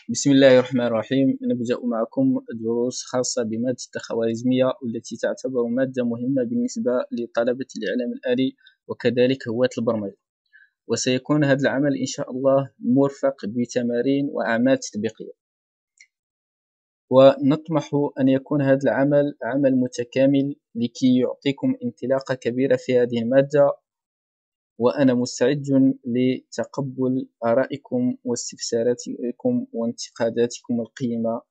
بسم الله الرحمن الرحيم. نبدأ معكم دروس خاصة بمادة الخوارزمية، والتي تعتبر مادة مهمة بالنسبة لطلبة الإعلام الآلي وكذلك هواة البرمجة. وسيكون هذا العمل إن شاء الله مرفق بتمارين وأعمال تطبيقية، ونطمح أن يكون هذا العمل عمل متكامل لكي يعطيكم انطلاقة كبيرة في هذه المادة. وأنا مستعد لتقبل آرائكم واستفساراتكم وانتقاداتكم القيمة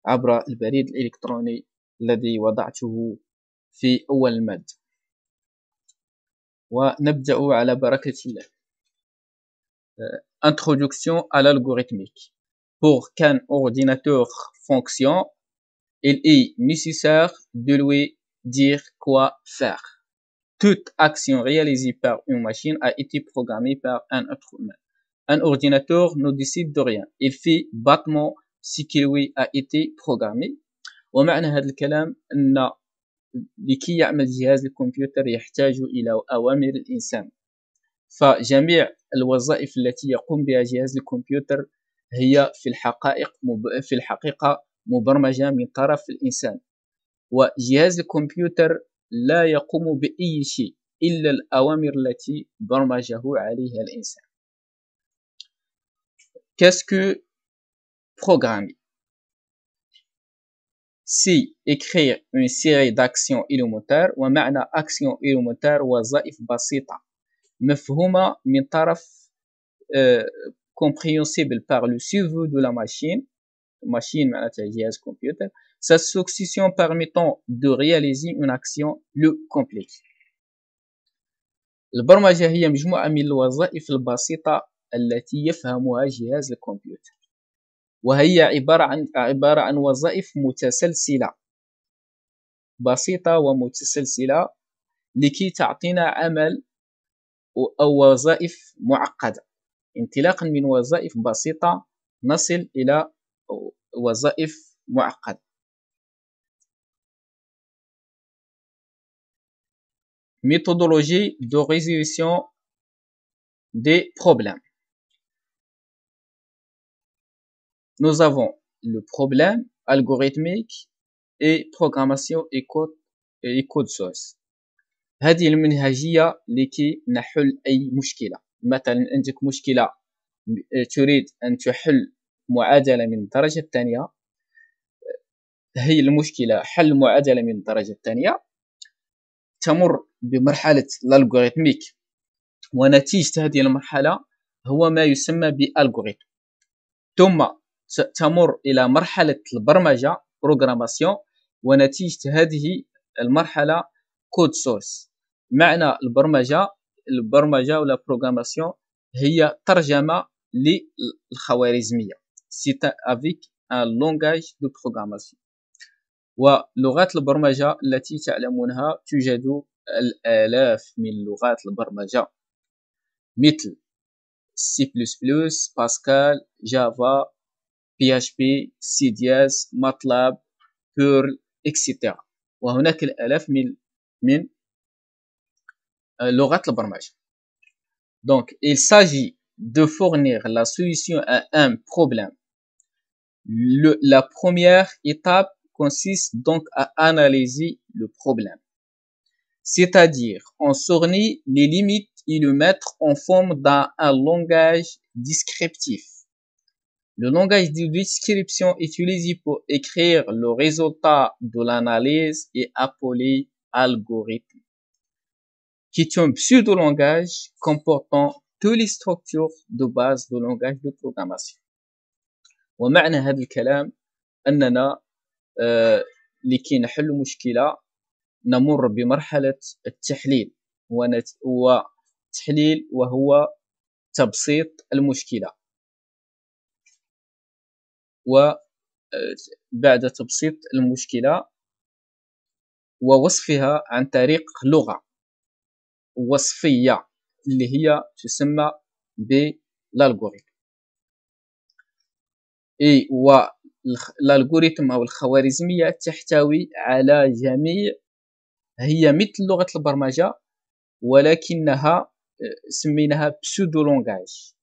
عبر البريد الإلكتروني الذي وضعته في أول المادة. ونبدأ على بركة الله. Introduction à l'algorithmique. Pour qu'un ordinateur fonctionne, il est nécessaire de lui dire quoi faire. Toute action réalisée par une machine a été programmée par un être humain. Un ordinateur ne décide de rien. Il fait bêtement ce qui lui a été programmé. ومعنى هذا الكلام أن لكي يعمل جهاز الكمبيوتر يحتاج إلى أوامر الإنسان. فجميع الوظائف التي يقوم بها جهاز الكمبيوتر هي في الحقيقة مبرمجة من طرف الإنسان. وجهاز الكمبيوتر لا يقوم بأي شيء إلا الأوامر التي برمجه عليها الإنسان. Qu'est-ce que programmer? C'est écrire une série d'actions élémentaires. ومعنى action élémentaire وظائف بسيطة مفهومة من طرف compréhensible par le cerveau de la machine معناتها جهاز كمبيوتر. Sa succession permettant de réaliser une action le complexe. البرمجة هي مجموعة من الوظائف البسيطة التي يفهمها جهاز الكمبيوتر، وهي عبارة عن وظائف متسلسلة بسيطة ومتسلسلة لكي تعطينا عمل أو وظائف معقدة. انطلاقا من وظائف بسيطة نصل إلى وظائف معقدة. Méthodologie de résolution des problèmes. Nous avons le problème algorithmique et programmation et code source. هذه المنهجية لكي نحل أي مشكلة. مثلا عندك مشكلة تريد أن تحل معادلة من الدرجة الثانية، هي المشكلة حل معادلة من الدرجة الثانية تمر بمرحلة الالغوريثميك، ونتيجة هذه المرحلة هو ما يسمى بالالغوريثم، ثم تمر إلى مرحلة البرمجة بروغراماسيون، ونتيجة هذه المرحلة كود سورس. معنى البرمجة ولا بروغراماسيون هي ترجمة للخوارزمية. C'est avec un langage de programmation. ولغات البرمجة التي تعلمونها توجد الآلاف من لغات البرمجة مثل C++, باسكال، جافا، PHP، C++, MATLAB، Perl، etc. وهناك الآلاف من لغات البرمجة. Donc, il s'agit de fournir la solution à un problème. La première étape consiste donc à analyser le problème, c'est-à-dire en cerner les limites et le mettre en forme dans un langage descriptif. Le langage de description utilisé pour écrire le résultat de l'analyse est appelé algorithme, qui est un pseudo-langage comportant toutes les structures de base du langage de programmation. ومعنى هذا الكلام أننا لكي نحل مشكلة نمر بمرحلة التحليل، وتحليل وهو تبسيط المشكلة، وبعد تبسيط المشكلة ووصفها عن طريق لغة وصفية اللي هي تسمى بالالغوريثم. والالغوريثم أو الخوارزمية تحتوي على جميع، هي مثل لغة البرمجة ولكنها سميناها بسودو لونغاج،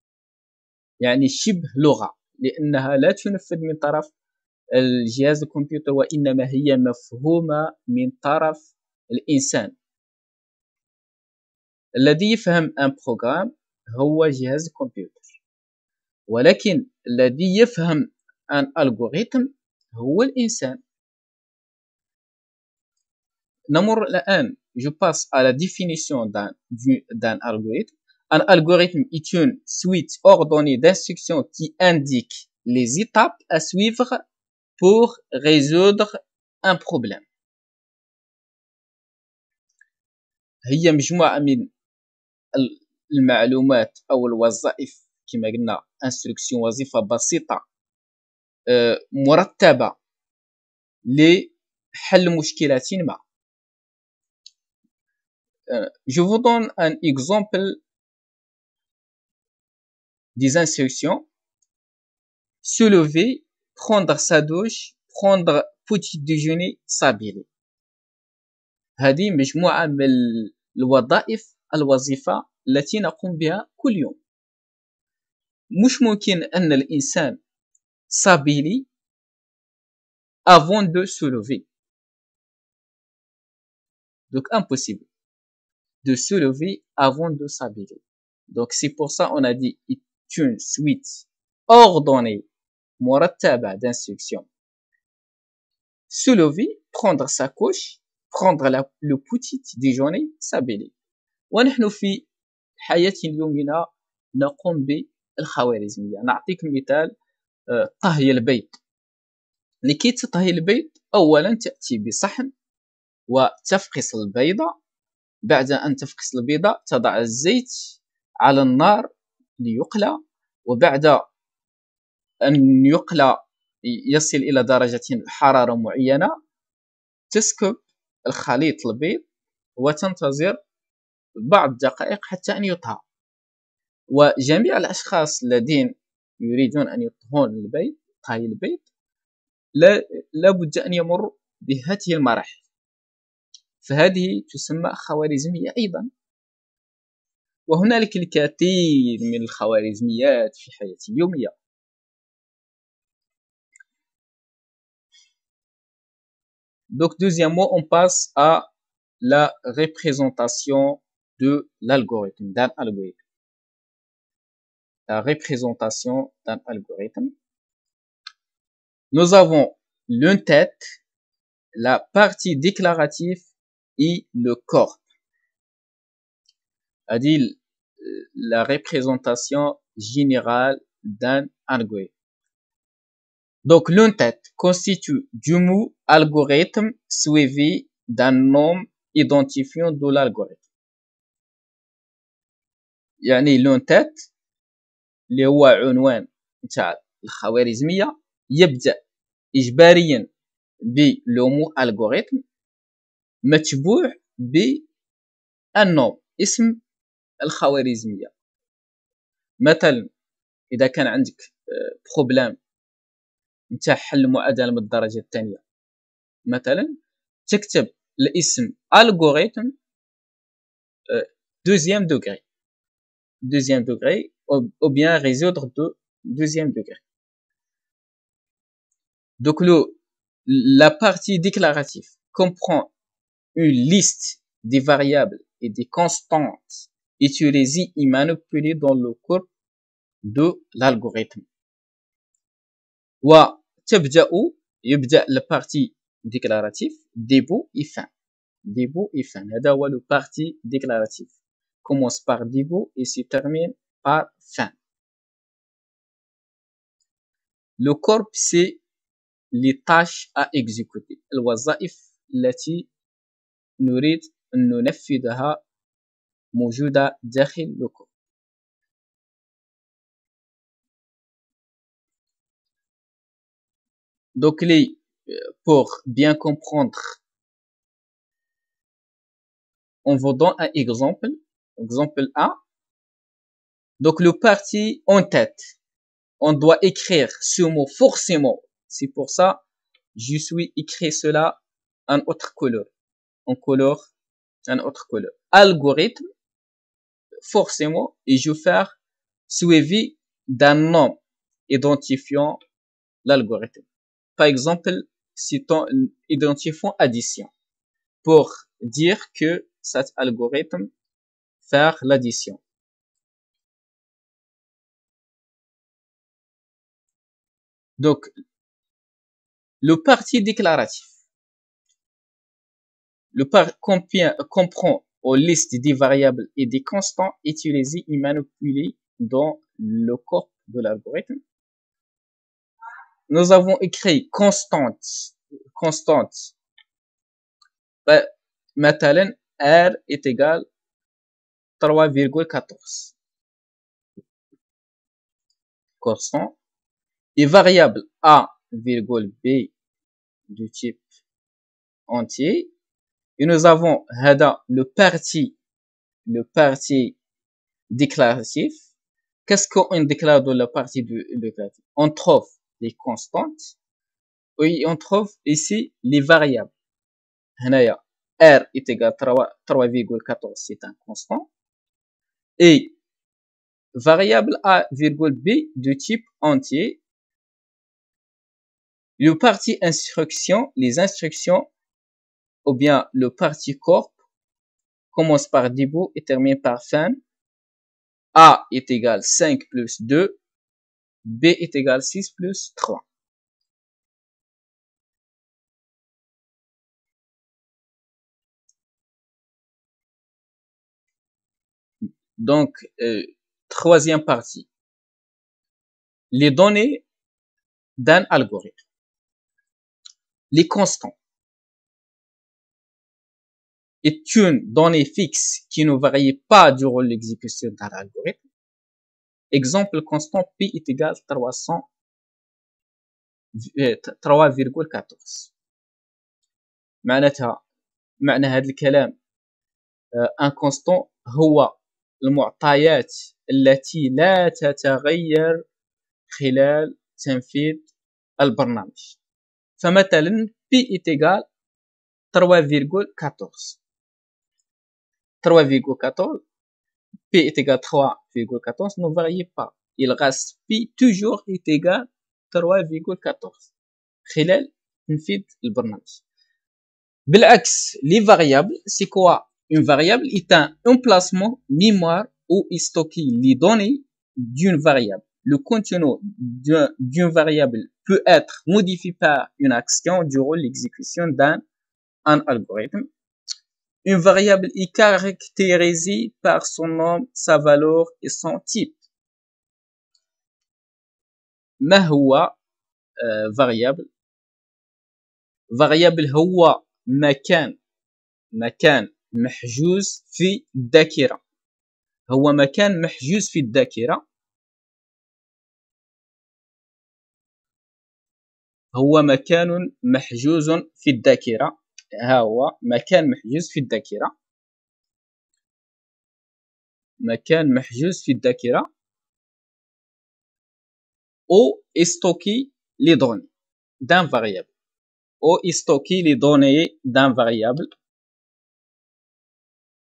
يعني شبه لغة، لأنها لا تنفذ من طرف الجهاز الكمبيوتر، وإنما هي مفهومة من طرف الإنسان. الذي يفهم ان بروغرام هو جهاز الكمبيوتر، ولكن الذي يفهم ان الغوريثم هو الإنسان. نمر الآن. Je passe à la définition d'un algorithme. Un algorithme est une suite ordonnée d'instructions qui indique les étapes à suivre pour résoudre un problème. هي مجموعة من المعلومات أو الوظائف كما قلنا instruction وظيفة بسيطة مرتبة لحل مشكلة ما. Je vous donne un exemple des instructions. Se lever, prendre sa douche, prendre petit déjeuner, s'habiller. هذه مجموعة من الوظائف الوظيفة التي نقوم بها كل يوم. مش ممكن أن الإنسان s'habiller avant de se lever. Donc impossible de se lever avant de s'habiller. Donc c'est pour ça on a dit une suite ordonnée مرتبة d'instructions. Se lever, prendre sa couche, prendre le petit déjeuner, s'habiller. ونحن في حياة يومنا نقوم بالخوارزمية. نعطيك مثال، طهي البيض. لكي تطهي البيض أولا تأتي بصحن وتفقس البيضة. بعد أن تفقس البيضة تضع الزيت على النار ليقلى، وبعد أن يقلى يصل إلى درجة حرارة معينة تسكب الخليط البيض وتنتظر بعض الدقائق حتى أن يطهى. وجميع الأشخاص الذين يريدون أن يطهون البيض، طهي البيض، لا بد أن يمروا بهذه المراحل، فهذه تسمى خوارزمية أيضا. وهنالك الكثير من الخوارزميات في حياتي اليومية. Donc deuxièmement, on passe à la représentation de l'algorithme, d'un algorithme. La représentation d'un algorithme. Nous avons l'entête, la partie déclarative et le corps. C'est-à-dire la représentation générale d'un algorithme. Donc l'entête constitue du mot algorithme suivi d'un nom identifiant de l'algorithme. يعني l'entête اللي هو عنوان نتاع الخوارزمية يبدأ إجباريا بلومو algorithme متبوع بالنوم، اسم الخوارزمية. مثلا إذا كان عندك بروبلام نتاع حل معادلة من الدرجة الثانية، مثلا تكتب الاسم algorithme deuxième degré ou bien résoudre de deuxième degré. Donc la partie déclarative comprend une liste des variables et des constantes utilisées et manipulées dans le cours de l'algorithme. يبدأ la partie déclarative début et fin. Début et fin. هذا هو le partie déclarative. Commence par début et se termine par fin. Le corps c'est les tâches à exécuter. الوظائف التي نريد أن ننفذها موجودة داخل le corps. Donc pour bien comprendre, on vous donne un exemple. Exemple A. Donc le parti en tête, on doit écrire ce mot forcément. C'est pour ça je suis écrit cela en autre couleur, en couleur, en autre couleur. Algorithme forcément, et je vais faire suivi d'un nom identifiant l'algorithme. Par exemple, identifiant addition pour dire que cet algorithme faire l'addition. Donc, le parti déclaratif. Comprend aux listes des variables et des constants utilisés et manipulés dans le corps de l'algorithme. Nous avons écrit constante. Maintenant, R est égal 3,14. Constant. Et variable A, B du type entier. Et nous avons le parti déclaratif. Qu'est-ce qu'on déclare dans la partie déclaratif? On trouve des constantes. Oui, on trouve ici les variables. R est égal à 3,14, c'est un constant. Et variable A, B de type entier. Le parti instruction, les instructions, ou bien le parti corp, commence par début et termine par fin. A est égal 5 plus 2, B est égal 6 plus 3. Donc, troisième partie. Les données d'un algorithme. Les constants est une donnée fixe qui ne varie pas durant l'exécution d'un algorithme. Exemple constant P est égal à 3,14. معنى هذا الكلام un constant هو المعطيات التي لا تتغير خلال تنفيذ البرنامج. فمثلا P est égal 3,14. 3,14 P est égal 3,14 ne varie pas. Il reste P toujours est égal 3,14 خلال تنفيذ البرنامج. بالعكس, les variables, c'est quoi? Une variable est un emplacement mémoire où est stocké les données d'une variable. Le contenu d'une variable peut être modifié par une action durant l'exécution d'un algorithme. Une variable est caractérisée par son nom, sa valeur et son type. ما هو variable هو مكان محجوز في الذاكرة. هو مكان محجوز في الذاكرة. هو مكان محجوز في الذاكرة. هو مكان محجوز في الذاكرة. مكان محجوز في الذاكرة. ou stocker les données d'un variable. Ou stocker les données d'un variable.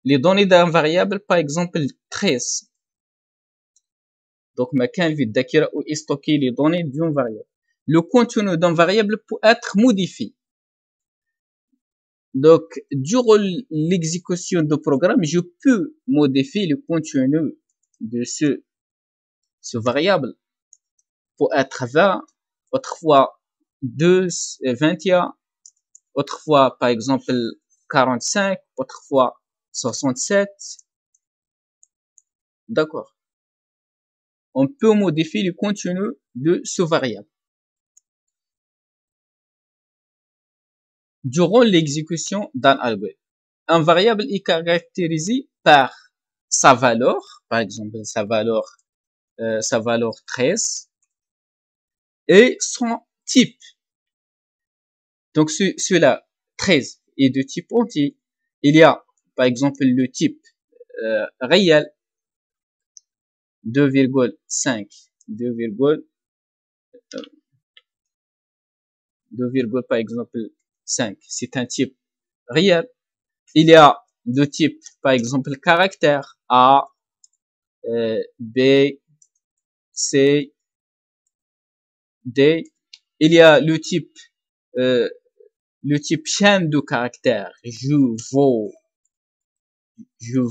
Les données d'un variable, par exemple 13. Donc, مكان في الذاكرة où stocker les données d'une variable. Le contenu d'un variable peut être modifié. Donc, durant l'exécution du programme, je peux modifier le contenu de ce variable pour être 20, autrefois 21, autrefois, par exemple, 45, autrefois 67. D'accord. On peut modifier le contenu de ce variable. Durant l'exécution d'un algorithme, un variable est caractérisé par sa valeur, par exemple sa valeur 13, et son type. Donc celui-là, 13, est de type entier. Il y a, par exemple, le type réel, 2,5, 2, par exemple 5, c'est un type réel. Il y a deux types, par exemple caractère A, B, C, des, il y a le type chaîne de caractères. Je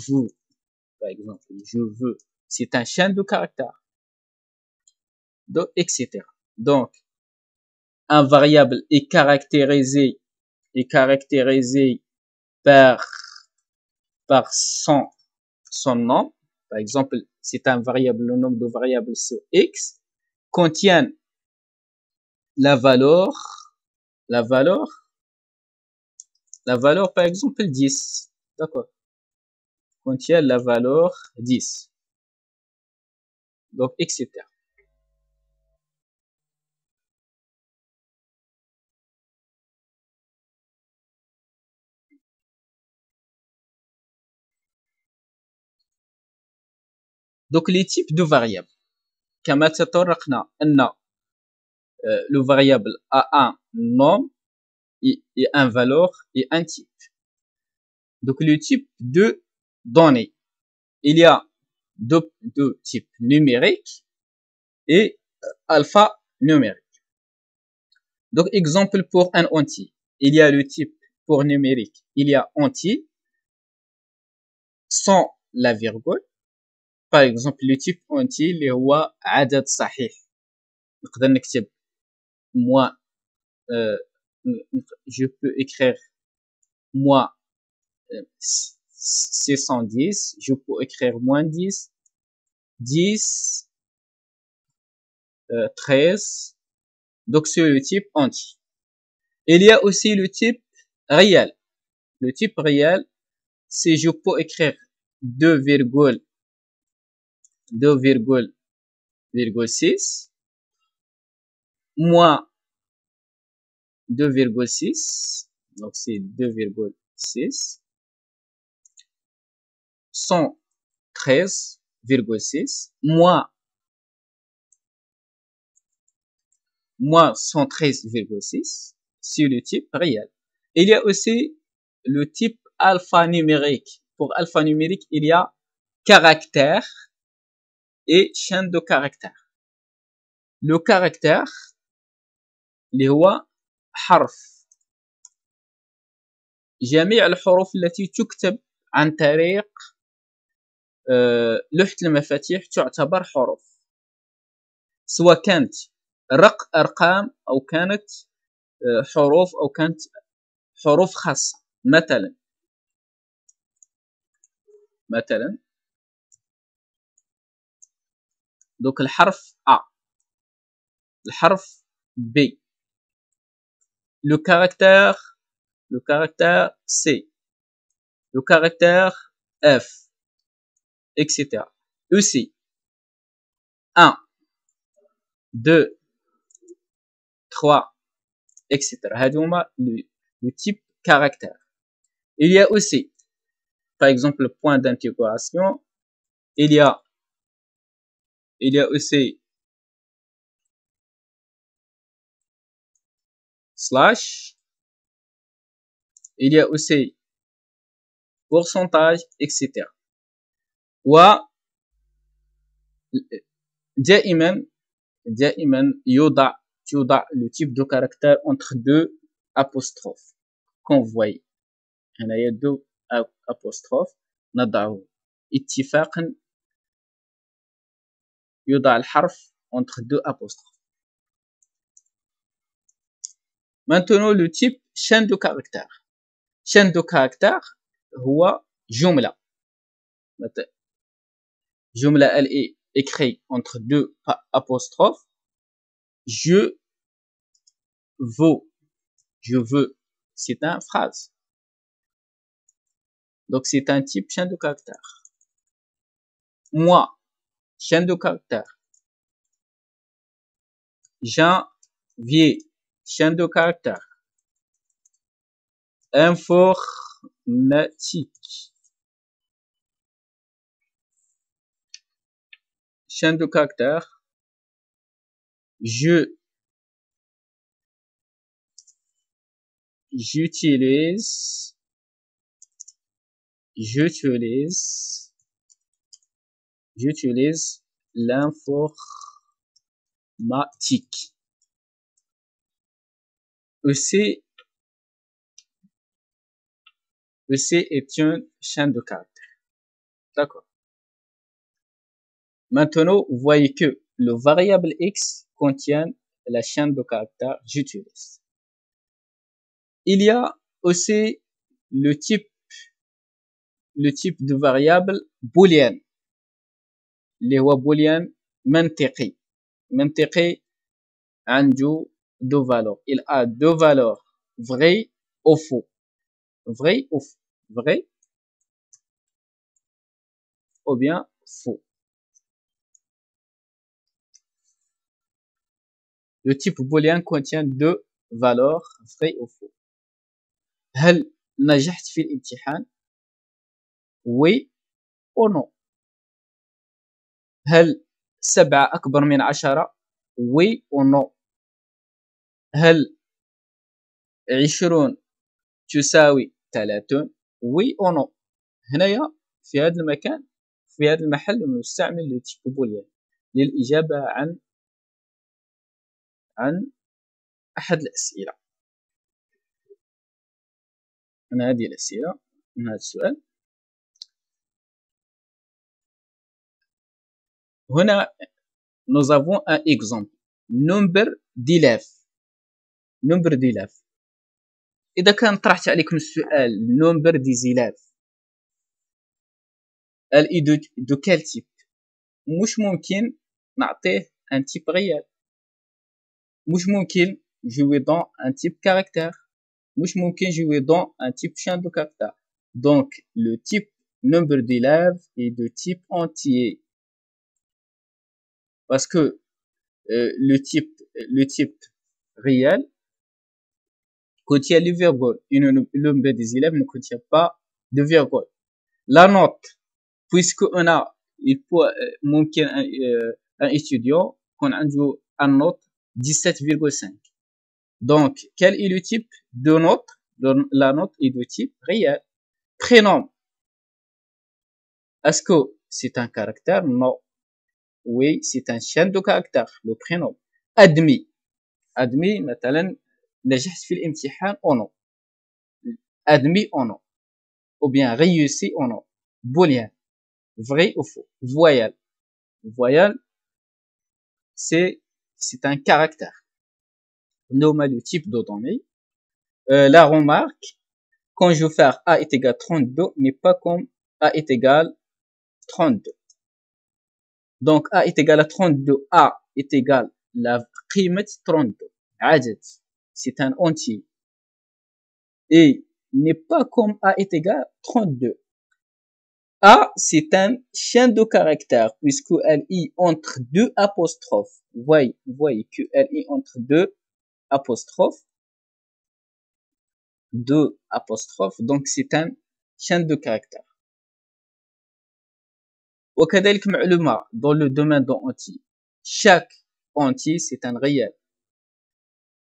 veux, par exemple, je veux. C'est un chaîne de caractères, donc, etc. Donc, un variable est caractérisé par, par son nom. Par exemple, c'est un variable, le nombre de variables sur X contient la valeur, la valeur, la valeur, par exemple, 10. D'accord. Contient la valeur 10. Donc, etc. Donc, les types de variables. كما تطرقنا أن le variable a un nom et un valeur et un type. Donc, le type de données. Il y a deux types numériques et alphanumérique. Donc, exemple pour un entier. Il y a le type pour numérique. Il y a entier sans la virgule. Par exemple, le type entier اللي هو عدد صحيح. نقدر نكتب moi je peux écrire moi 610, je peux écrire moins 10, 10, 13. Donc, c'est le type entier. Il y a aussi le type réel. Le type réel, c'est je peux écrire 2,6 moins 2,6. Donc, c'est 2,6. 113,6 moins 113,6. C'est le type réel. Il y a aussi le type alphanumérique. Pour alphanumérique, il y a caractère et chaîne de caractères. Le caractère اللي هو حرف. جميع الحروف التي تكتب عن طريق لوحة المفاتيح تعتبر حروف، سواء كانت أرقام أو كانت حروف أو كانت حروف خاصة. مثلا دوك الحرف A، الحرف B، le caractère C، le caractère F، etc. Aussi 1, 2, 3, etc. هادو هما le type caractère. Il y a aussi, par exemple, le point d'intégration. Il y a aussi slash. Il y a aussi pourcentage, etc. ودائما يوضع le type de caractère entre deux apostrophes. Comme vous voyez, هنايا deux apostrophes نضعه اتفاقا يوضع الحرف entre deux apostrophes. Maintenant, le type chaîne de caractères. Chaîne de caractères هو جملة. جملة elle est écrite entre deux apostrophes. Je veux, c'est une phrase. Donc, c'est un type chaîne de caractères. Moi, chaîne de caractères. Janvier, chaîne de caractères. Informatique, chaîne de caractères. J'utilise l'informatique. EC est une chaîne de caractères. D'accord. Maintenant, vous voyez que le variable x contient la chaîne de caractères j'utilise. Il y a aussi le type de variable booléenne. اللي هو booléen منطقي. منطقي عنده deux valeurs. Il a deux valeurs, vrai ou faux. Vrai ou faux. Vrai ou bien faux. Le type booléen contient deux valeurs, vrai ou faux. هل نجحت في الامتحان؟ Oui ou non. هل 7 أكبر من 10؟ Oui ou non. هل 20 تساوي 30؟ Oui ou non. هنايا في هذا المكان في هذا المحل نستعمل لو تيب بوليان للإجابة عن أحد الأسئلة. من هذه الأسئلة من هذا السؤال. هنا nous avons un exemple. Number d'élèves. Number d'élèves. إذا كان طرحت عليكم السؤال number des élèves elle est de quel type؟ مش ممكن نعطيه un type réel. مش ممكن jouer dans un type caractère. مش ممكن jouer dans un type chaîne de caractère. Donc le type number d'élèves est de type entier. Parce que le type réel contient les virgules. Et le number des élèves ne contient pas de virgule. La note, puisque on a ممكن un étudiant qu'on a un note 17,5. Donc, quel est le type de note? La note est de type réel. Prénom. Est-ce que c'est un caractère? Non. Oui, c'est un chaîne de caractères, le prénom. Admis. Admis, مثلا نجحت في الامتحان ou non. Admis ou non. Ou bien réussi ou non. Booléen. Vrai ou faux. Voyelle. Voyelle, c'est un caractère. Nomme le type de données. La remarque, quand je veux faire A est égal à 32, n'est pas comme A est égal à 32. Donc A est égal à 32, A est égal à la قيمة 32. عدد. C'est un entier. Et n'est pas comme A est égal à 32. A, c'est un chaîne de caractères, puisqu'elle est entre deux apostrophes. Vous voyez qu'elle est entre deux apostrophes. Deux apostrophes, donc c'est un chaîne de caractères. وكذلك معلومة dans le domaine de entier. Chaque entier, c'est un réel.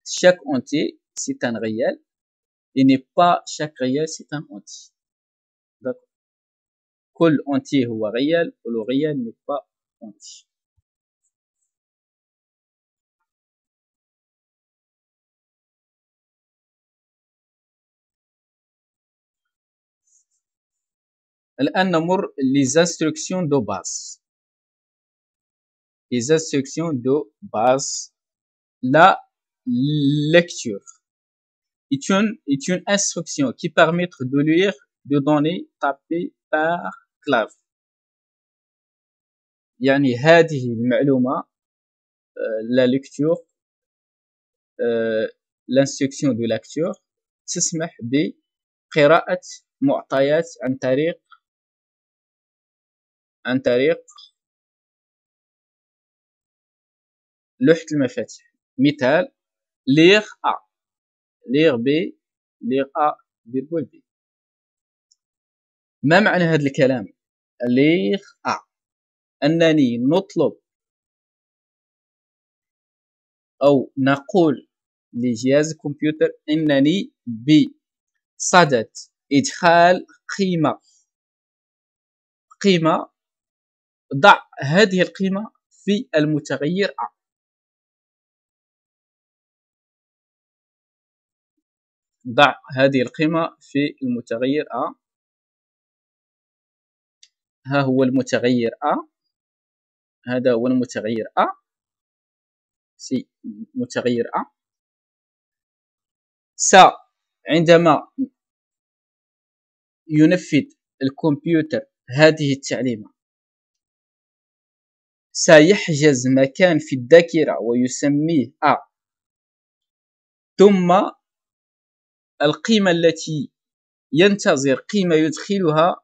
Chaque entier, c'est un réel. Et n'est pas chaque réel, c'est un entier. D'accord. كل entier هو réel, le réel n'est pas entier. الآن نمر les instructions de base. Les instructions de base. La lecture est une instruction qui permet de lire des données tapées par clave. يعني هذه المعلومة la lecture l'instruction de lecture تسمح بقراءة معطيات عن طريق لوحة المفاتيح. مثال lire A, lire B, lire A, virgule B. ما معنى هذا الكلام؟ lire A أنني نطلب أو نقول لجهاز الكمبيوتر إنني بصدد إدخال قيمة ضع هذه القيمة في المتغير A. ضع هذه القيمة في المتغير A. ها هو المتغير A، هذا هو المتغير A، سي متغير A. عندما ينفذ الكمبيوتر هذه التعليمة سيحجز مكان في الذاكرة ويسميه A، ثم القيمة التي ينتظر قيمة يدخلها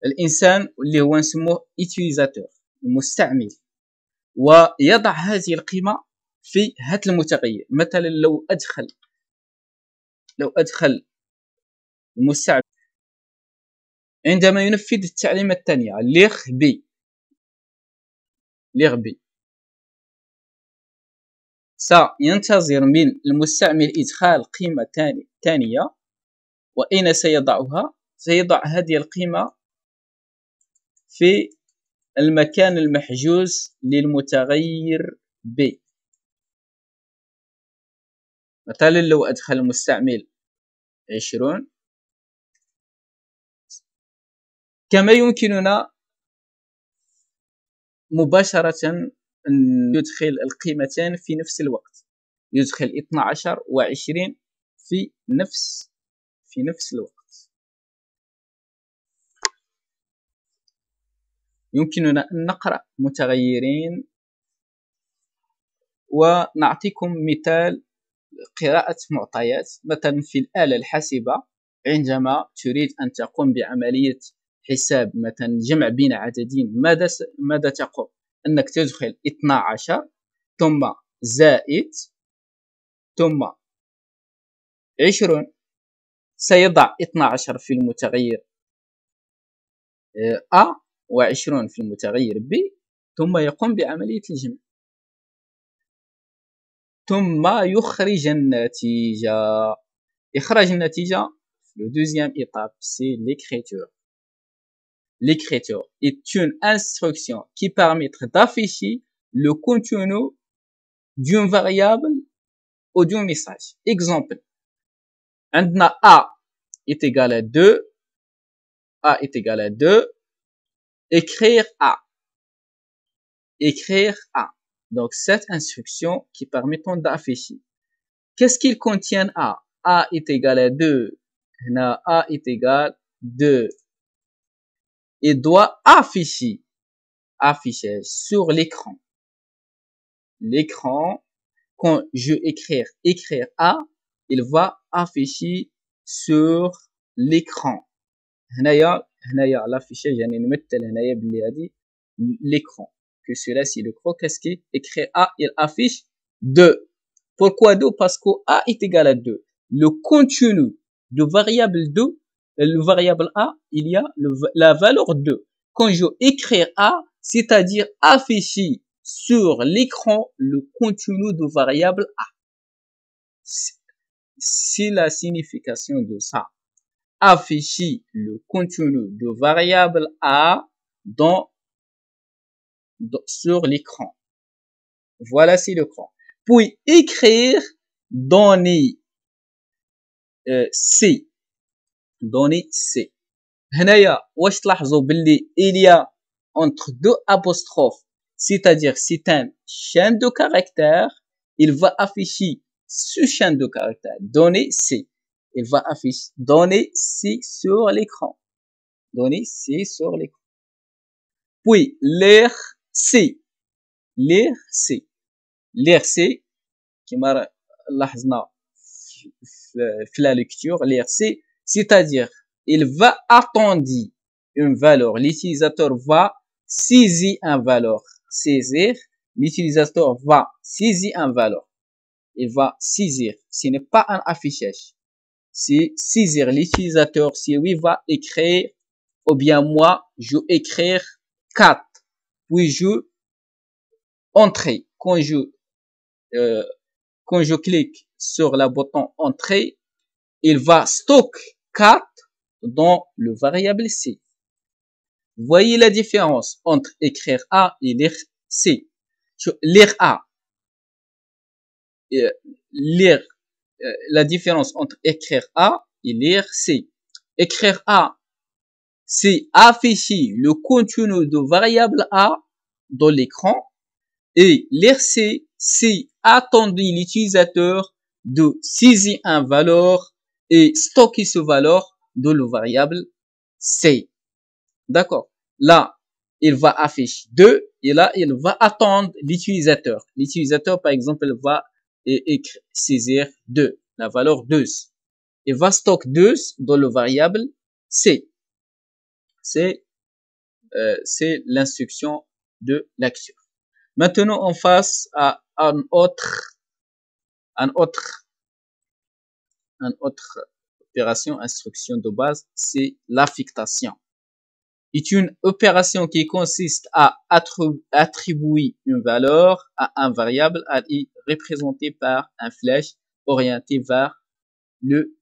الإنسان اللي هو نسموه utilisateur المستعمل، ويضع هذه القيمة في هذا المتغير. مثلا لو أدخل المستعمل عندما ينفذ التعليمة الثانية ليغ بي سينتظر من المستعمل إدخال قيمة ثانية، وأين سيضعها؟ سيضع هذه القيمة في المكان المحجوز للمتغير B. مثلا لو أدخل المستعمل 20، كما يمكننا مباشرة أن يدخل القيمتين في نفس الوقت، يدخل 12 و20 في نفس الوقت. يمكننا أن نقرأ متغيرين، ونعطيكم مثال قراءة معطيات. مثلا في الآلة الحاسبة عندما تريد أن تقوم بعملية حساب، مثلا جمع بين عددين، ماذا تقوم؟ أنك تدخل 12 ثم زائد ثم 20. سيضع 12 في المتغير A و20 في المتغير B، ثم يقوم بعملية الجمع، ثم يخرج النتيجة. إخراج النتيجة le deuxième étape, c'est l'écriture. L'écriture est une instruction qui permet d'afficher le contenu d'une variable ou d'un message. Exemple, عندنا A est égal à 2, A est égal à 2, écrire A. Écrire A. Donc, cette instruction qui permet d'afficher. Qu'est-ce qu'il contient A? A est égal à 2. A est égal à 2. Il doit afficher sur l'écran. L'écran, quand je écrire A, il va afficher sur l'écran. هنايا l'affichage يعني نمثل هنايا بلي هادي l'écran. Que cela c'est l'écran. Qu'est-ce qui écrit A? Il affiche 2. Pourquoi 2? Parce que A est égal à 2. Le contenu de variable 2, le variable A, il y a la valeur 2. Quand je écris A, c'est-à-dire afficher sur l'écran le contenu de variable A. C'est la signification de ça. Afficher le contenu de variable A sur l'écran. Voilà, c'est l'écran. Puis écrire données C. Données C. هنايا واش تلاحظوا باللي il y a entre deux apostrophes, c'est-à-dire c'est un chaîne de caractères, il va afficher ce chaîne de caractères données C. Il va afficher données C sur l'écran. Données C sur l'écran. Puis lire C. Lire C. Lire C كما لاحظنا في la lecture. Lire C, c'est-à-dire il va attendre une valeur. L'utilisateur va saisir une valeur. Saisir. L'utilisateur va saisir une valeur. Il va saisir. Ce n'est pas un affichage. C'est saisir. L'utilisateur, si oui, va écrire, ou bien moi, je écrire 4. Puis je entrer. Quand je clique sur le bouton entrée, il va stocker 4 dans le variable C. Voyez la différence entre écrire A et lire C. Lire A. Lire la différence entre écrire A et lire C. Écrire A, c'est afficher le contenu de variable A dans l'écran, et lire C, c'est attendre l'utilisateur de saisir un valeur et stocker ce valeur dans le variable C. D'accord. Là, il va afficher 2 et là, il va attendre l'utilisateur. L'utilisateur, par exemple, va saisir 2, la valeur 2. Il va stocker 2 dans le variable C. C'est l'instruction de lecture. Maintenant, on passe à un autre opération, instruction de base, c'est l'affectation. C'est une opération qui consiste à attribuer une valeur à un variable à y représenter par un flèche orienté vers le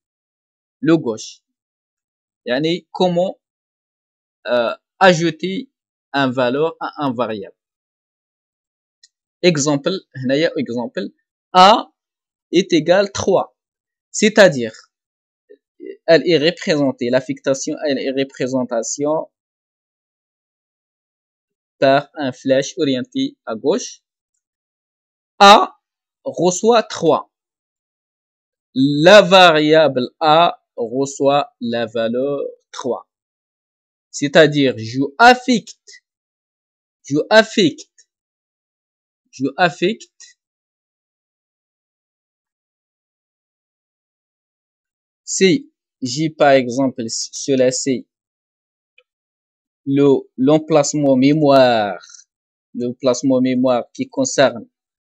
gauche. Yani comment ajouter un valeur à un variable. Exemple, A est égal 3. C'est-à-dire, elle est représentée, l'affectation, elle est représentation par un flèche orienté à gauche. A reçoit 3. La variable A reçoit la valeur 3. C'est-à-dire, je affecte si j'ai par exemple cela c'est l'emplacement mémoire qui concerne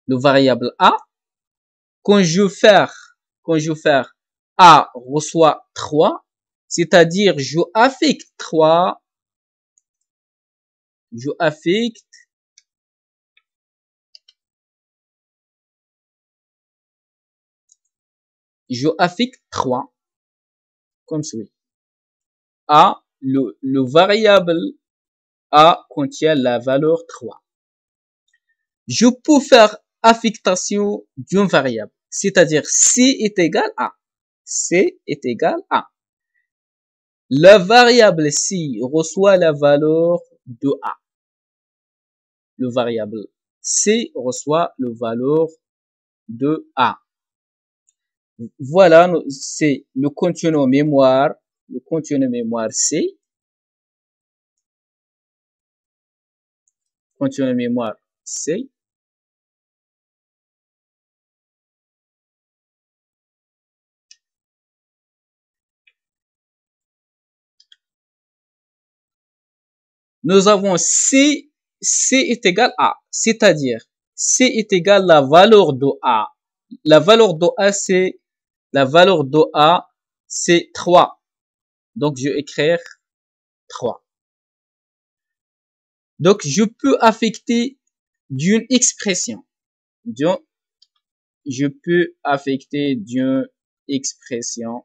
le variable A, quand je fais A reçoit 3, c'est-à-dire je affecte 3, je affecte je affecte 3 comme ceci. A, le variable A contient la valeur 3. Je peux faire affectation d'une variable, c'est-à-dire C est égal à C est égal à. La variable C reçoit la valeur de A. Le variable C reçoit la valeur de A. Voilà, c'est le contenu mémoire C. Contenu mémoire C. Nous avons C est égal à, c'est-à-dire C est égal à la valeur de A. La valeur de A, c'est 3. Donc, je vais écrire 3. Donc, je peux affecter d'une expression. Je peux affecter d'une expression.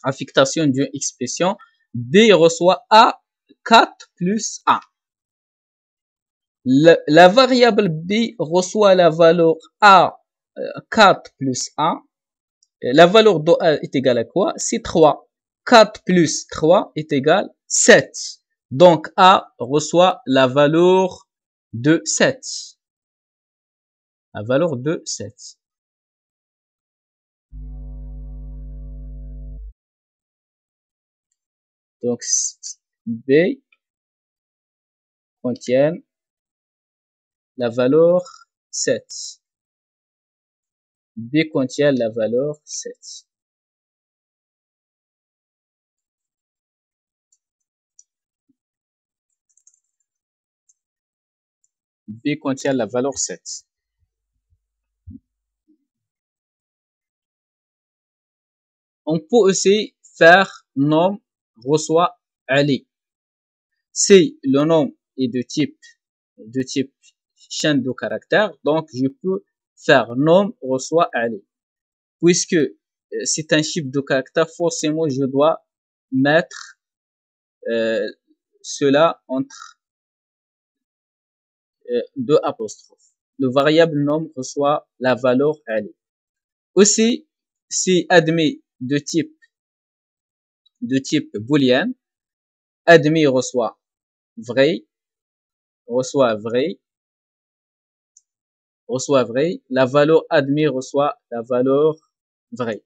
Affectation d'une expression. B reçoit A 4 plus A. La variable B reçoit la valeur A 4 plus A. La valeur de A est égale à quoi? C'est 3. 4 plus 3 est égal à 7. Donc A reçoit la valeur de 7. La valeur de 7. Donc B contient la valeur 7. B contient la valeur 7. B contient la valeur 7. On peut aussi faire nom reçoit Ali. Si le nom est de type chaîne de caractères, donc je peux faire nom reçoit Ali. Puisque c'est un chiffre de caractère, forcément, je dois mettre cela entre deux apostrophes. Le variable nom reçoit la valeur allée. Aussi, si admis de type booléen, admis reçoit vrai, la valeur admis reçoit la valeur vraie.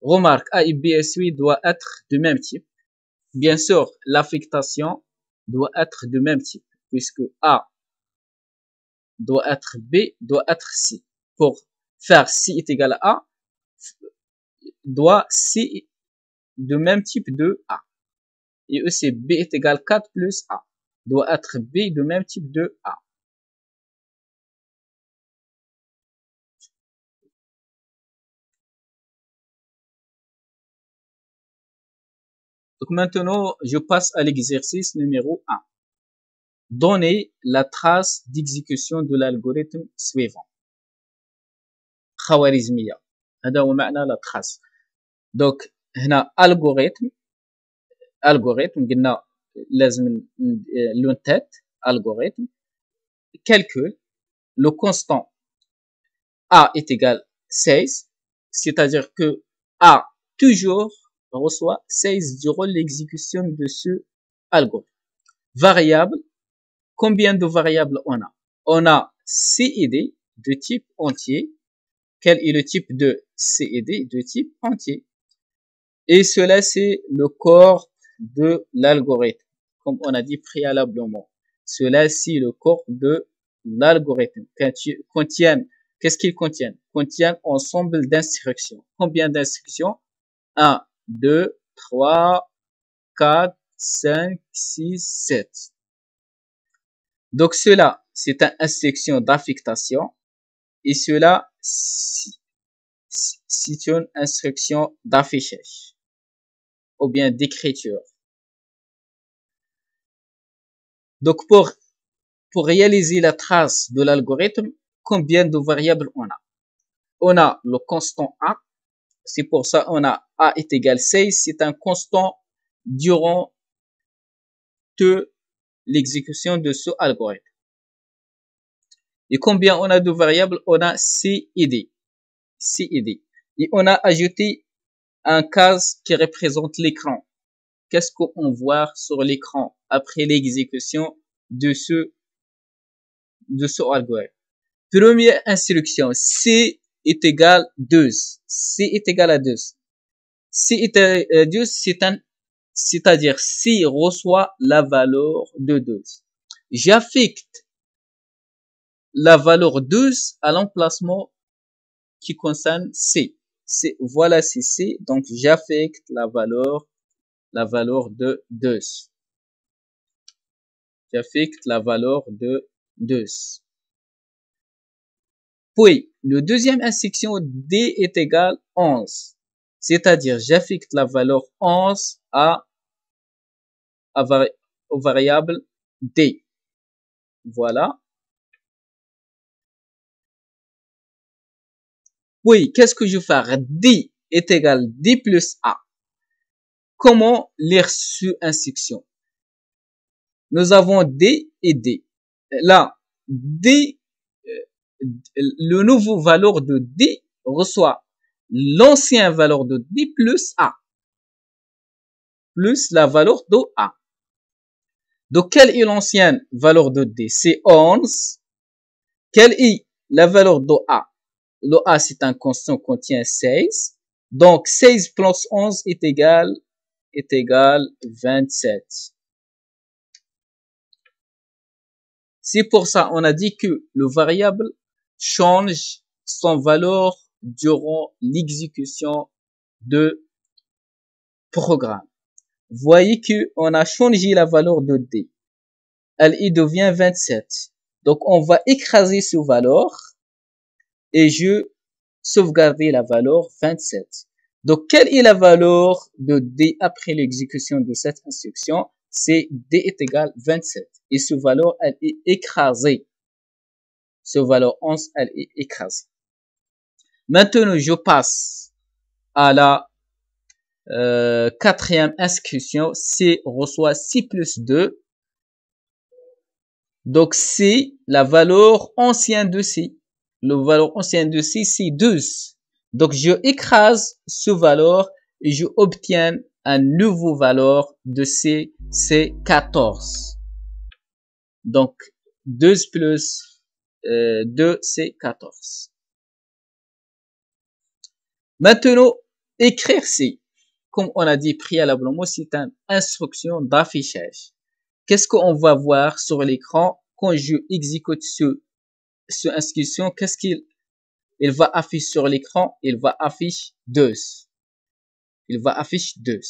Remarque, A et B et C doit être de même type. Bien sûr, l'affectation doit être de même type, puisque A doit être B, doit être C. Pour faire C est égal à A, doit C de même type de A. Et aussi B est égal à 4 plus A, doit être B de même type de A. Donc maintenant, je passe à l'exercice numéro 1. Donnez la trace d'exécution de l'algorithme suivant. خوارزمية. هذا هو معنى la trace. Donc هنا algorithme قلنا لازم لون تيت algorithme calcul le constant A est égal 16, c'est-à-dire que A toujours reçoit 16 durant l'exécution de ce algorithme. Variable, combien de variables on a? On a C et D de type entier. Quel est le type de C et D de type entier? Et cela, c'est le corps de l'algorithme, comme on a dit préalablement. Cela, c'est le corps de l'algorithme. Qu'est-ce qu'il contient? Contient ensemble d'instructions. Combien d'instructions? 1, 2, 3, 4, 5, 6, 7. Donc cela, c'est une instruction d'affectation et cela, c'est une instruction d'affichage ou bien d'écriture. Donc pour réaliser la trace de l'algorithme, combien de variables on a? On a le constant A, c'est pour ça on a A est égal 16, c'est un constant durant toute l'exécution de ce algorithme. Et combien on a de variables? On a C et D. Et on a ajouté un case qui représente l'écran. Qu'est-ce qu'on voit sur l'écran après l'exécution de ce algorithme? Première instruction, C est égal 2. C est égal à 2. C est égal à 2, c'est-à-dire C reçoit la valeur de 2. J'affecte la valeur 2 à l'emplacement qui concerne C. Voilà, c'est C. Donc, j'affecte la valeur de 2. J'affecte la valeur de 2. Puis, le deuxième instruction, D est égal 11. C'est-à-dire, j'affecte la valeur 11 au variable D. Voilà. Oui, qu'est-ce que je vais faire? D est égal D plus A. Comment lire cette instruction? Nous avons D et D. Là, D, le nouveau valeur de D reçoit l'ancien valeur de D plus A. Plus la valeur de A. Donc, quelle est l'ancienne valeur de D? C'est 11. Quelle est la valeur de A? Le A, c'est un constant qui contient 16. Donc, 16 plus 11 est égal 27. C'est pour ça on a dit que le variable change son valeur durant l'exécution de programme. Voyez que on a changé la valeur de D. Elle y devient 27. Donc, on va écraser cette valeur et je sauvegarder la valeur 27. Donc, quelle est la valeur de D après l'exécution de cette instruction? C'est D est égal 27. Et cette valeur, elle est écrasée. Cette valeur 11, elle est écrasée. Maintenant, je passe à la quatrième inscription. C reçoit 6 plus 2. Donc, c'est la valeur ancienne de C. La valeur ancienne de C, c'est 12. Donc, je écrase ce valeur et je obtiens un nouveau valeur de C, c'est 14. Donc, 12 plus 2, c'est 14. Maintenant, écrire C, comme on a dit préalablement, c'est une instruction d'affichage. Qu'est-ce qu'on va voir sur l'écran quand je exécute ce instruction? Qu'est-ce qu'il va afficher sur l'écran? Il va afficher 2. Il va afficher 2.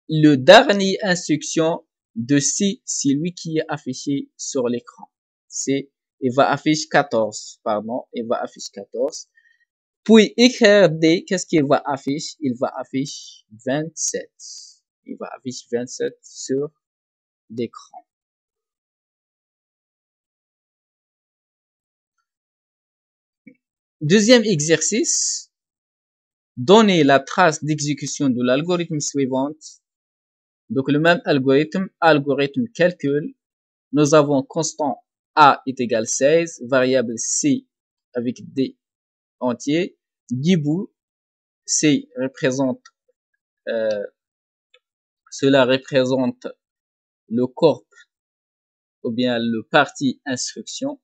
Le dernier instruction de C, c'est lui qui est affiché sur l'écran. Il va afficher 14, pardon, il va afficher 14. Puis écrire D, qu'est-ce qu'il va afficher? Il va afficher 27. Il va afficher 27 sur l'écran. Deuxième exercice, donner la trace d'exécution de l'algorithme suivante. Donc le même algorithme calcul. Nous avons constant A est égal 16, variable C avec D entier, debout, C représente, cela représente le corps ou bien le parti instruction.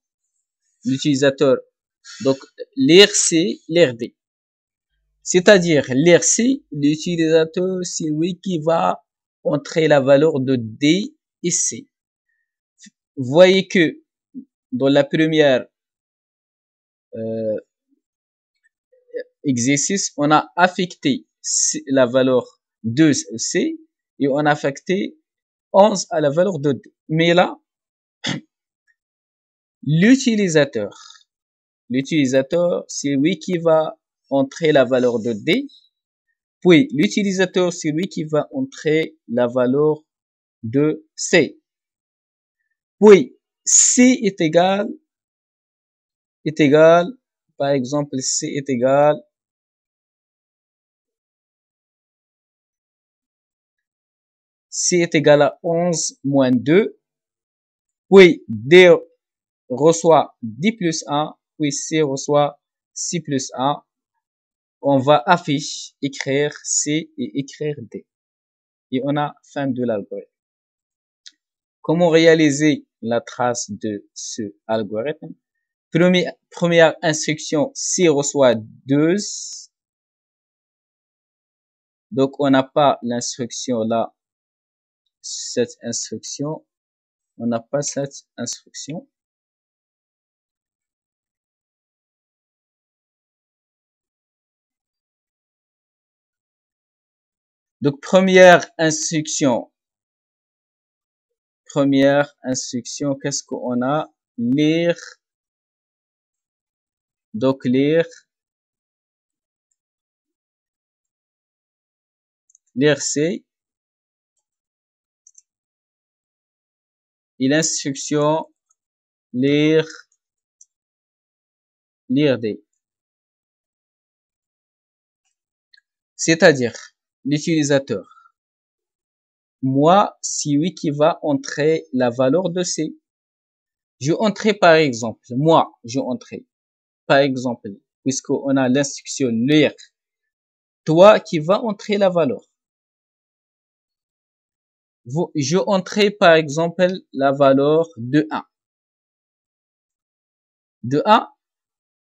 L'utilisateur, donc l'IRC, l'IRD. C'est-à-dire l'IRC, l'utilisateur, c'est lui qui va entrer la valeur de D et C. Vous voyez que dans la première exercice, on a affecté la valeur 2 C et on a affecté 11 à la valeur de D. Mais là, l'utilisateur, c'est lui qui va entrer la valeur de D. Puis, l'utilisateur, c'est lui qui va entrer la valeur de C. Puis, C est égal, par exemple, C est égal à 11 moins 2. Puis, D reçoit D plus 1. Puis, C reçoit C plus 1. On va afficher, écrire C et écrire D. Et on a fin de l'algorithme. Comment réaliser la trace de ce algorithme? Première instruction, C reçoit 2. Donc, on n'a pas l'instruction là, cette instruction. On n'a pas cette instruction. Donc, première instruction, qu'est-ce qu'on a? Lire. Donc, lire C. Et l'instruction, lire D. C'est-à-dire, l'utilisateur. Moi, c'est lui qui va entrer la valeur de C. Je entrais par exemple, par exemple, puisqu'on a l'instruction lire, toi qui va entrer la valeur. Je entrais par exemple la valeur de 1.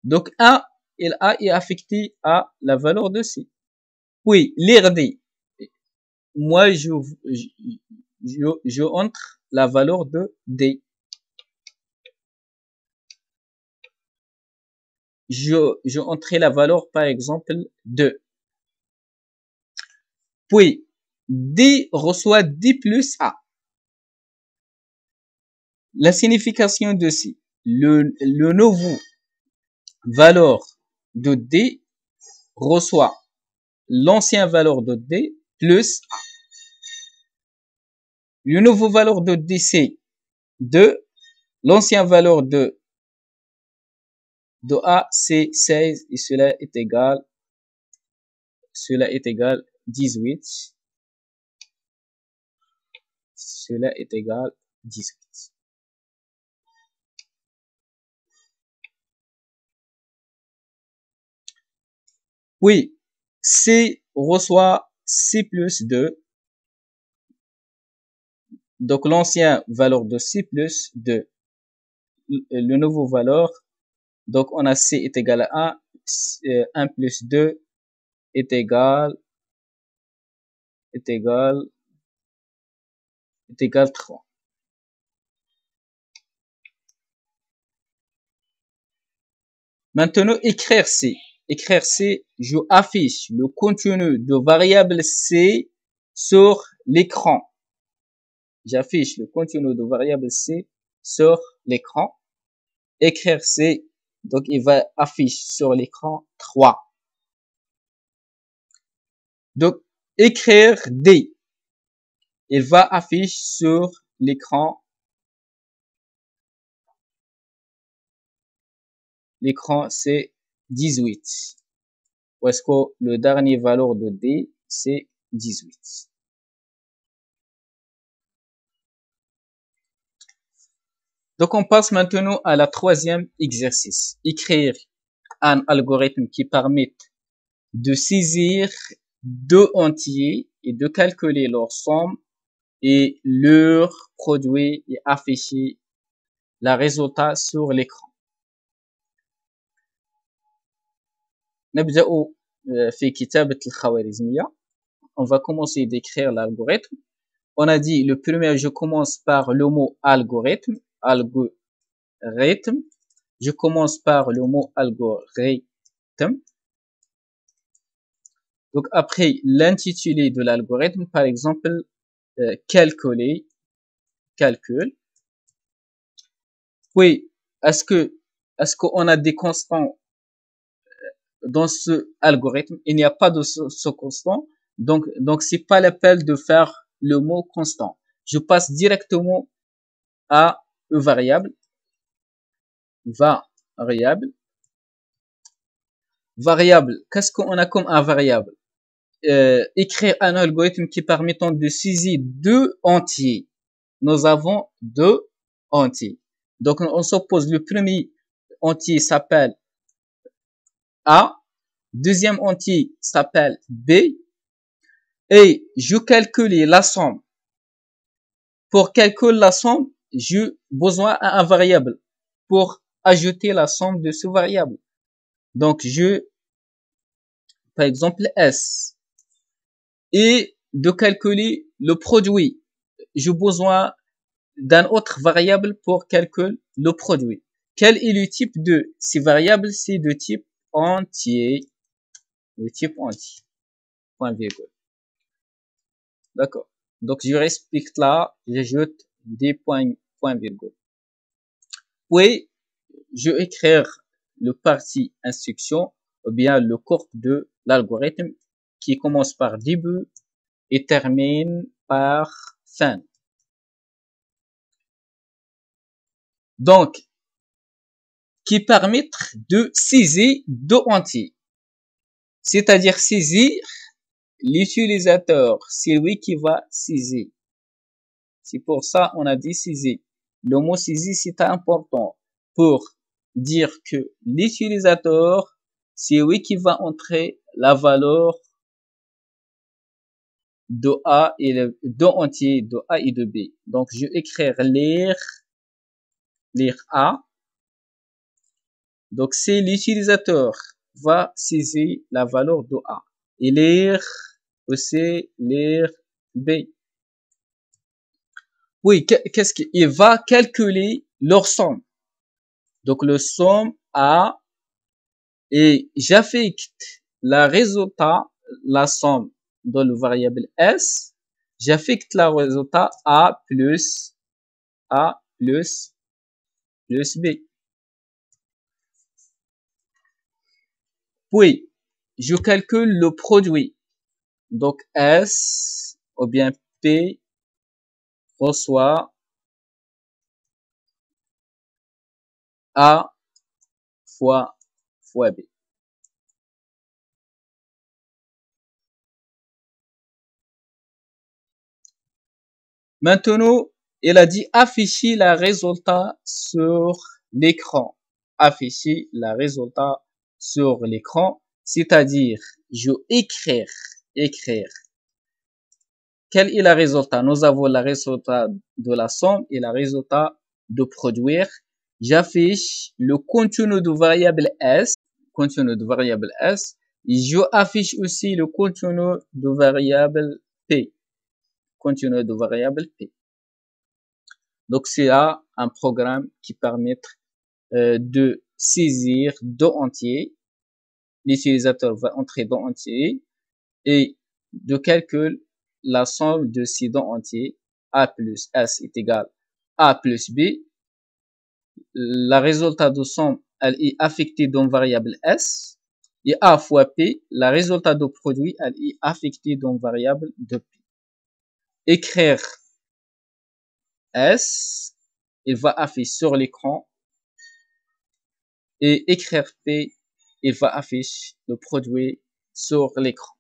Donc 1, il est affecté à la valeur de C. Puis, lire D. Moi, je entre la valeur de D. Je entrais la valeur, par exemple, 2. Puis, D reçoit D plus A. La signification de C. Le nouveau valeur de D reçoit l'ancien valeur de D plus A. Le nouveau valeur de D, c'est 2. L'ancien valeur de de A, c'est 16 et cela est égal 18. Cela est égal 18. Oui, C reçoit C plus 2. Donc, l'ancien valeur de C plus 2. Le nouveau valeur. Donc, on a C est égal à 1. 1 plus 2 est égal 3. Maintenant, écrire C. Écrire C, je affiche le contenu de variable C sur l'écran. J'affiche le contenu de variable C sur l'écran. Écrire C, donc il va afficher sur l'écran 3. Donc, écrire D, il va afficher sur l'écran c'est 18. Ou est-ce que le dernier valeur de D, c'est 18. Donc, on passe maintenant à la troisième exercice. Écrire un algorithme qui permette de saisir deux entiers et de calculer leur somme et leur produit et afficher le résultat sur l'écran. نبدأ في كتابة الخوارزمية. On va commencer d'écrire l'algorithme. On a dit le premier, je commence par le mot algorithme. Je commence par le mot algorithme. Donc après l'intitulé de l'algorithme, par exemple, calcul. Oui, est-ce qu'on a des constants dans ce algorithme? Il n'y a pas de ce constant. Donc c'est pas l'appel de faire le mot constant. Je passe directement à une variable. Variable. Qu'est-ce qu'on a comme un variable? Écrire un algorithme qui permettant de saisir deux entiers. Nous avons deux entiers. Donc, on suppose le premier entier s'appelle A, deuxième entier s'appelle B, et je calcule la somme. Pour calculer la somme, j'ai besoin d'un variable pour ajouter la somme de ce variable. Donc, par exemple, S. Et de calculer le produit. J'ai besoin d'un autre variable pour calculer le produit. Quel est le type de ces variables? C'est de type entier. Le type entier. Point virgule. D'accord. Donc, je respecte là, j'ajoute des points virgule. Puis, je vais écrire le parti instruction ou bien le corps de l'algorithme qui commence par début et termine par fin. Donc, qui permettent de saisir deux entiers. C'est-à-dire saisir l'utilisateur, c'est lui qui va saisir. C'est pour ça on a dit saisir. Le mot saisir, c'est important pour dire que l'utilisateur, c'est lui qui va entrer la valeur de A et le deux entiers de A et de B. Donc, je vais écrire lire A. Donc, c'est l'utilisateur va saisir la valeur de A. Et lire aussi lire B. Oui, qu'est-ce qu'il va calculer leur somme. Donc, le somme A et j'affecte la résultat, la somme dans le variable S. J'affecte la résultat A plus B. Puis, je calcule le produit. Donc, S ou bien P reçoit A fois B. Maintenant, il a dit afficher le résultat sur l'écran. Afficher le résultat sur l'écran, c'est-à-dire, je écrire. Quel est le résultat? Nous avons le résultat de la somme et le résultat de produire. J'affiche le contenu de variable S, et je affiche aussi le contenu de variable P, Donc, c'est un programme qui permet de saisir deux entiers. L'utilisateur va entrer deux entiers et de calculer la somme de ces deux entiers. A plus S est égal à A plus B. Le résultat de somme, elle est affectée dans variable S. Et A fois P, le résultat de produit, elle est affectée dans variable de P. Écrire S, il va afficher sur l'écran. Et écrire P, il va afficher le produit sur l'écran.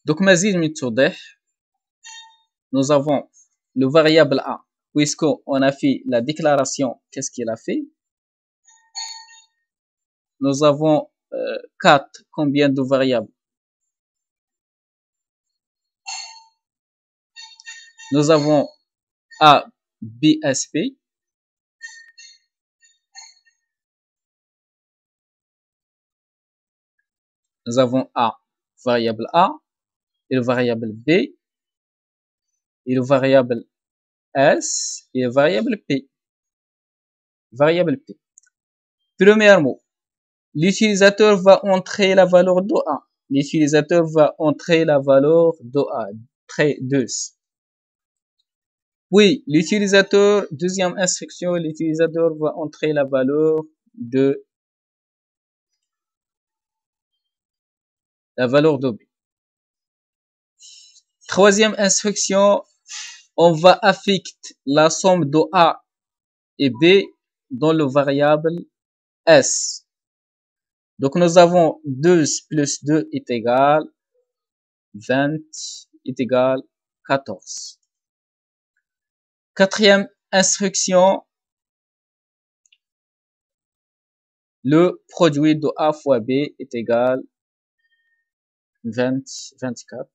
Donc, mazid min توضيح, nous avons le variable A, puisqu'on a fait la déclaration, qu'est-ce qu'il a fait? Nous avons 4, combien de variables? Nous avons A, B, S, P. Nous avons A, variable A, et le variable B, et le variable S, et le variable P. Premièrement, l'utilisateur va entrer la valeur de A. L'utilisateur va entrer la valeur de A, très 2. Oui, l'utilisateur, deuxième instruction, l'utilisateur va entrer la valeur de B. Troisième instruction, on va affecter la somme de A et B dans le variable S. Donc, nous avons 12 plus 2 est égal 20 est égal 14. Quatrième instruction, le produit de A fois B est égal 24.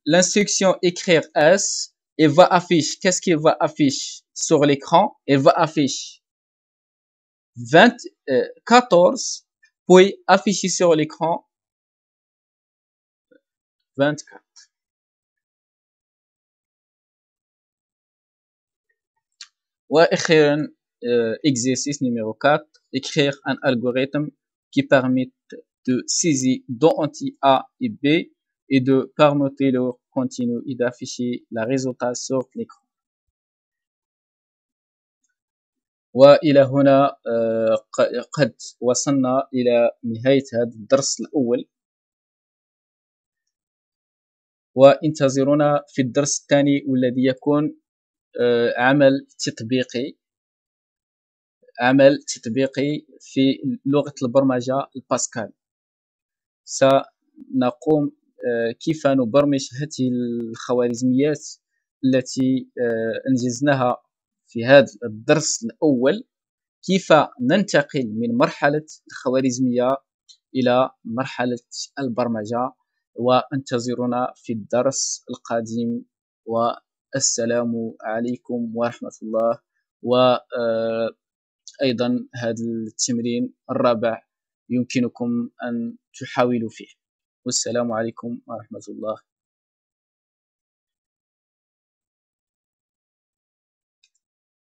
L'instruction écrire S, elle va afficher, qu'est-ce qu'il va afficher sur l'écran? Elle va afficher 14, puis afficher sur l'écran 24. وأخيرا, exercice numéro 4, écrire un algorithme qui permet de saisir deux entiers A et B et de permuter leur contenu et d'afficher le résultat sur l'écran. وإلى هنا قد وصلنا إلى نهاية هذا الدرس الأول، وانتظرونا في الدرس الثاني والذي يكون عمل تطبيقي في لغة البرمجة الباسكال. سنقوم كيف نبرمج هذه الخوارزميات التي أنجزناها في هذا الدرس الأول، كيف ننتقل من مرحلة الخوارزمية إلى مرحلة البرمجة. وانتظرونا في الدرس القادم، والسلام عليكم ورحمة الله. وأيضا هذا التمرين الرابع يمكنكم أن تحاولوا فيه. والسلام عليكم ورحمة الله.